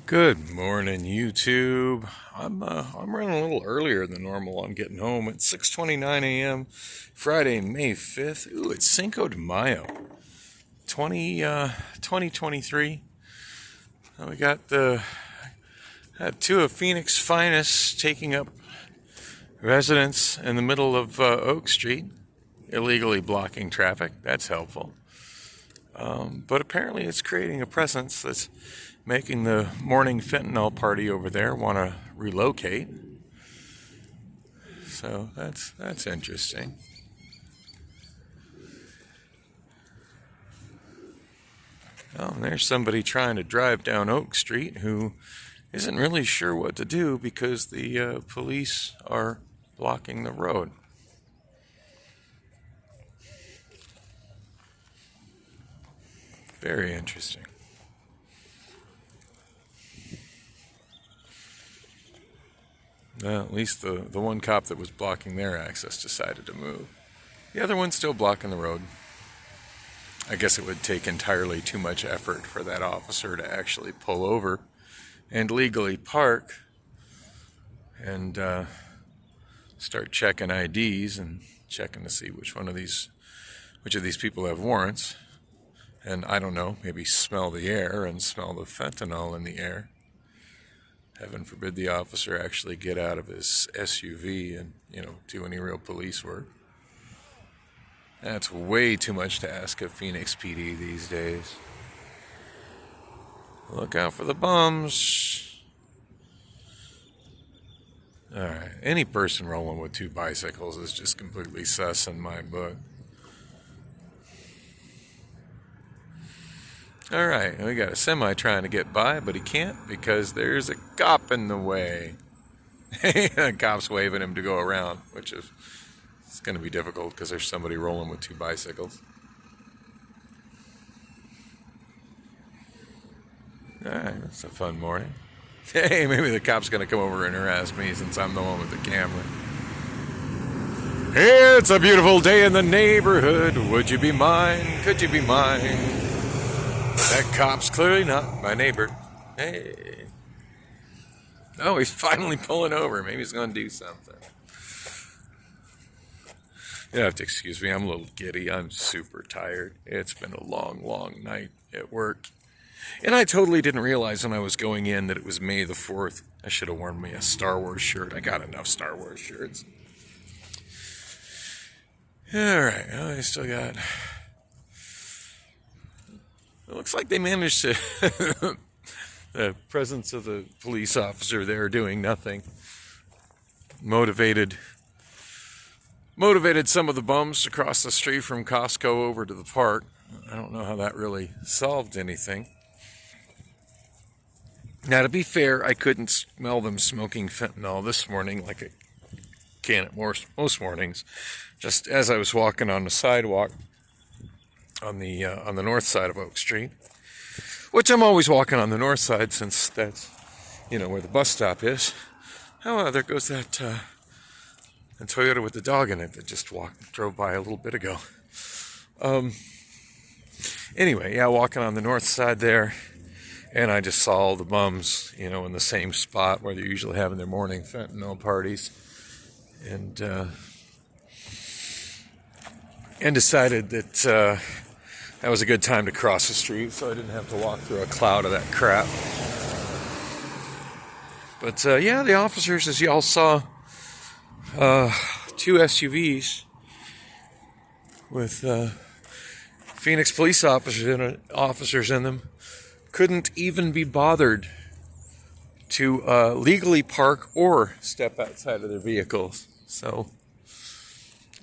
Good morning, YouTube. I'm running a little earlier than normal. I'm getting home at 6:29 a.m. Friday, May 5th. Ooh, it's Cinco de Mayo, 2023. We got two of Phoenix's finest taking up residence in the middle of Oak Street, illegally blocking traffic. That's helpful. But apparently it's creating a presence that's making the morning fentanyl party over there want to relocate. So that's interesting. Oh, and there's somebody trying to drive down Oak Street who isn't really sure what to do because the police are blocking the road. Very interesting. Well, at least the one cop that was blocking their access decided to move. The other one's still blocking the road. I guess it would take entirely too much effort for that officer to actually pull over and legally park and start checking IDs and checking to see which of these people have warrants. And I don't know, maybe smell the air and smell the fentanyl in the air. Heaven forbid the officer actually get out of his SUV and, do any real police work. That's way too much to ask of Phoenix PD these days. Look out for the bums. Alright, any person rolling with two bicycles is just completely sus in my book. Alright, we got a semi trying to get by, but he can't because there's a cop in the way. The cop's waving him to go around, which is it's going to be difficult because there's somebody rolling with two bicycles. Alright, that's a fun morning. Hey, maybe the cop's going to come over and harass me since I'm the one with the camera. Hey, it's a beautiful day in the neighborhood. Would you be mine? Could you be mine? That cop's clearly not my neighbor. Hey. Oh, he's finally pulling over. Maybe he's going to do something. You have to excuse me. I'm a little giddy. I'm super tired. It's been a long, long night at work. And I totally didn't realize when I was going in that it was May the 4th. I should have worn me a Star Wars shirt. I got enough Star Wars shirts. All right. Well, I still got... It looks like they managed to, the presence of the police officer there doing nothing, motivated some of the bums to cross the street from Costco over to the park. I don't know how that really solved anything. Now, to be fair, I couldn't smell them smoking fentanyl this morning like I can at most mornings. Just as I was walking on the sidewalk, on the north side of Oak Street, which I'm always walking on the north side since that's, where the bus stop is. Oh, there goes that Toyota with the dog in it that just drove by a little bit ago. Anyway, yeah, walking on the north side there, and I just saw all the bums, in the same spot where they're usually having their morning fentanyl parties, and decided that that was a good time to cross the street, so I didn't have to walk through a cloud of that crap. But yeah, the officers, as y'all saw, two SUVs with Phoenix police officers in them, couldn't even be bothered to legally park or step outside of their vehicles. So,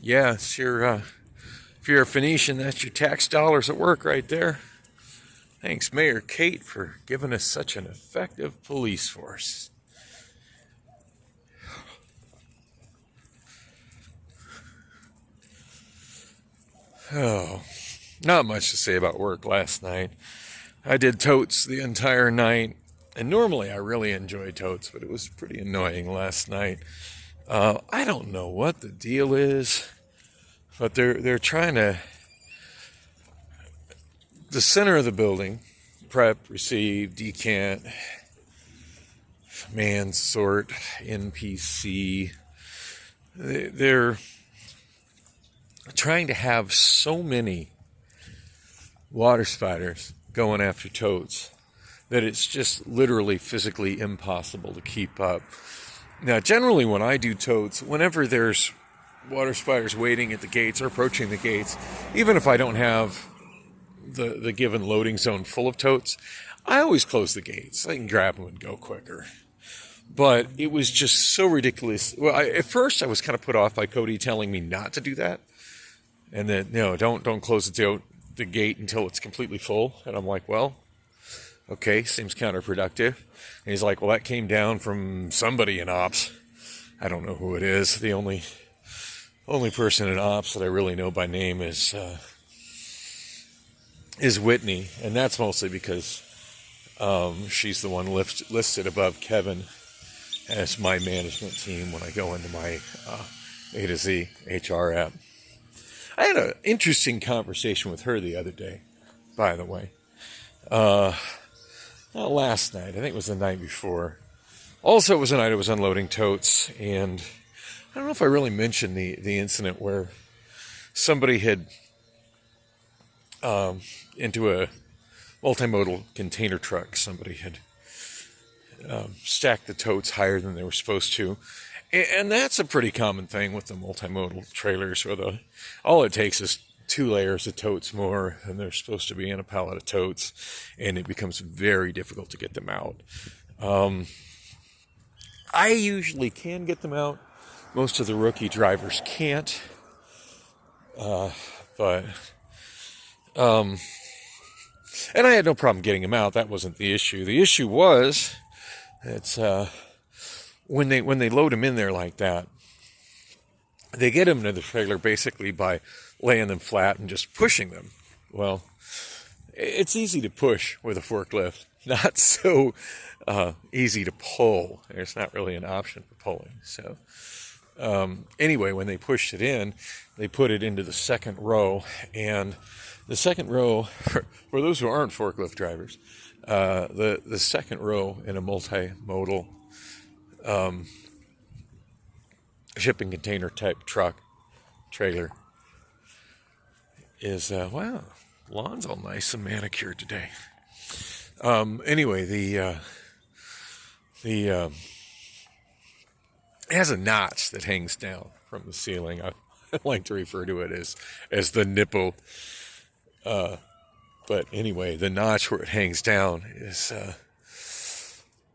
yeah, it's your... If you're a Phoenician, that's your tax dollars at work right there. Thanks, Mayor Kate, for giving us such an effective police force. Oh, not much to say about work last night. I did totes the entire night, and normally I really enjoy totes, but it was pretty annoying last night. I don't know what the deal is. But they're trying to, the center of the building, prep, receive, decant, Mansort, NPC. They're trying to have so many water spiders going after toads that it's just literally physically impossible to keep up. Now, generally when I do toads, whenever there's water spiders waiting at the gates or approaching the gates, even if I don't have the given loading zone full of totes, I always close the gates. I can grab them and go quicker. But it was just so ridiculous. Well, at first I was kind of put off by Cody telling me not to do that, and that don't close the gate until it's completely full. And I'm like, well, okay, seems counterproductive. And he's like, well, that came down from somebody in ops. I don't know who it is. The only person in ops that I really know by name is Whitney, and that's mostly because she's the one listed above Kevin as my management team when I go into my A to Z HR app. I had an interesting conversation with her the other day, by the way. Not last night. I think it was the night before. Also, it was the night I was unloading totes, and I don't know if I really mentioned the incident where somebody had into a multimodal container truck. Somebody had stacked the totes higher than they were supposed to. And that's a pretty common thing with the multimodal trailers, where all it takes is 2 layers of totes more than they're supposed to be in a pallet of totes, and it becomes very difficult to get them out. I usually can get them out. Most of the rookie drivers can't. And I had no problem getting them out. That wasn't the issue. The issue was that when they load them in there like that, they get them into the trailer basically by laying them flat and just pushing them. Well, it's easy to push with a forklift, not so easy to pull. There's not really an option for pulling. So anyway, when they pushed it in, they put it into the second row, and the second row, for those who aren't forklift drivers, the second row in a multimodal shipping container type truck trailer is, wow, lawn's all nice and manicured today. Anyway, it has a notch that hangs down from the ceiling. I like to refer to it as the nipple. But anyway, the notch where it hangs down is,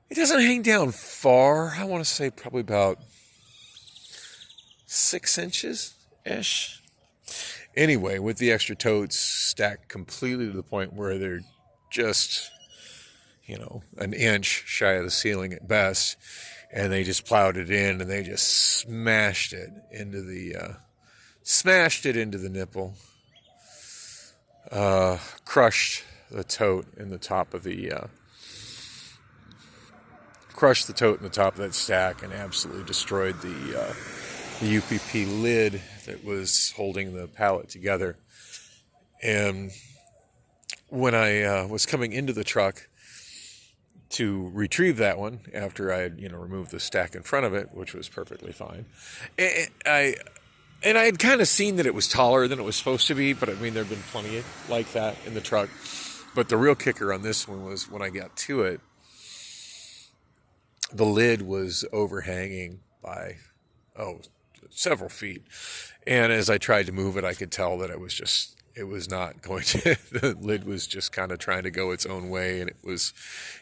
it doesn't hang down far. I want to say probably about 6 inches-ish. Anyway, with the extra totes stacked completely to the point where they're just, an inch shy of the ceiling at best, and they just plowed it in and they just smashed it into the nipple. Crushed the tote in the top of that stack, and absolutely destroyed the UPP lid that was holding the pallet together. And when I was coming into the truck to retrieve that one after I had removed the stack in front of it, which was perfectly fine, and I had kind of seen that it was taller than it was supposed to be, but I mean, there have been plenty like that in the truck. But the real kicker on this one was when I got to it, the lid was overhanging by, several feet. And as I tried to move it, I could tell that it was not going to, the lid was just kind of trying to go its own way, and it was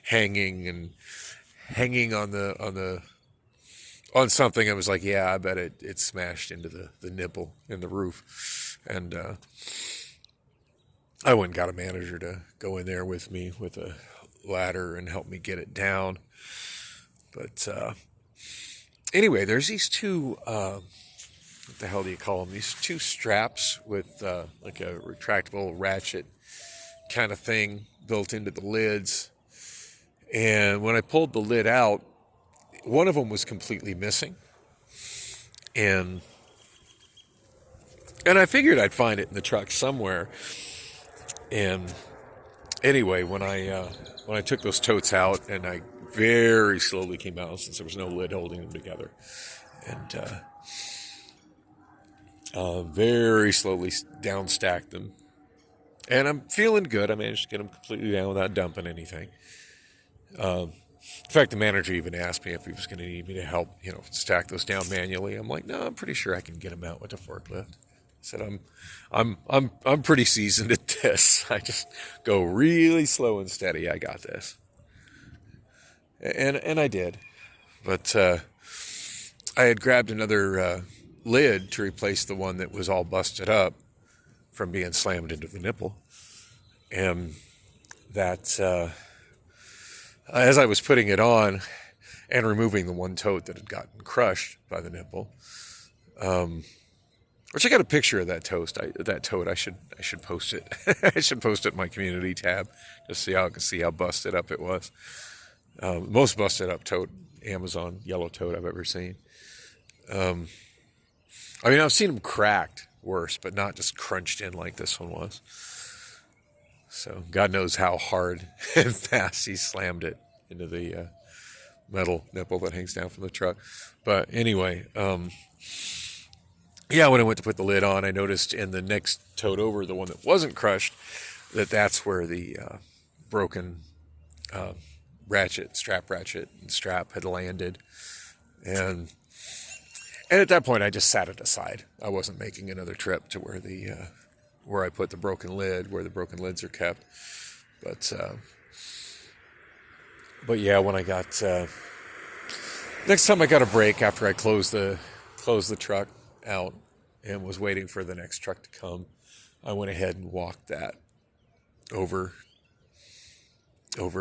hanging on something. I was like, yeah, I bet it smashed into the nipple in the roof. And I went and got a manager to go in there with me with a ladder and help me get it down. But anyway, there's these two, what the hell do you call them? These two straps with like a retractable ratchet kind of thing built into the lids. And when I pulled the lid out, one of them was completely missing, and I figured I'd find it in the truck somewhere. And anyway, when I took those totes out and I very slowly came out since there was no lid holding them together. And very slowly down stacked them. And I'm feeling good. I managed to get them completely down without dumping anything. In fact, the manager even asked me if he was going to need me to help, stack those down manually. I'm like, no, I'm pretty sure I can get them out with the forklift. I said, I'm pretty seasoned at this. I just go really slow and steady. I got this. And I did. But I had grabbed another lid to replace the one that was all busted up from being slammed into the nipple. And that, as I was putting it on and removing the one tote that had gotten crushed by the nipple, which I got a picture of that tote. I should post it. I should post it in my community tab just so y'all can see how busted up it was. Most busted up tote, Amazon yellow tote I've ever seen. I've seen them cracked worse, but not just crunched in like this one was. So God knows how hard and fast he slammed it into the metal nipple that hangs down from the truck. But anyway, when I went to put the lid on, I noticed in the next tote over, the one that wasn't crushed, that's where the broken strap had landed. And at that point, I just sat it aside. I wasn't making another trip to where I put the broken lid, where the broken lids are kept. But yeah, when I got next time I got a break after I closed the truck out and was waiting for the next truck to come, I went ahead and walked that over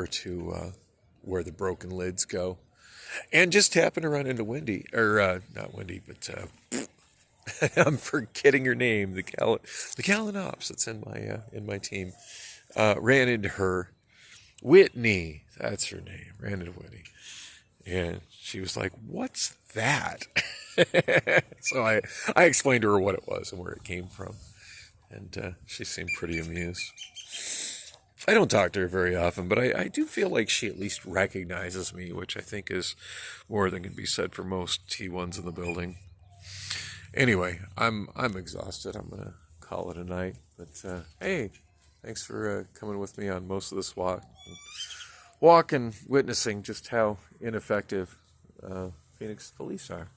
to where the broken lids go, and just happened to run into Wendy, or not Wendy, but I'm forgetting her name. The gal in ops that's in my team. Ran into her. Whitney, that's her name. Ran into Whitney. And she was like, "What's that?" So I explained to her what it was and where it came from. And she seemed pretty amused. I don't talk to her very often, but I do feel like she at least recognizes me, which I think is more than can be said for most T1s in the building. Anyway, I'm exhausted. I'm going to call it a night. But hey, thanks for coming with me on most of this walk and witnessing just how ineffective Phoenix police are.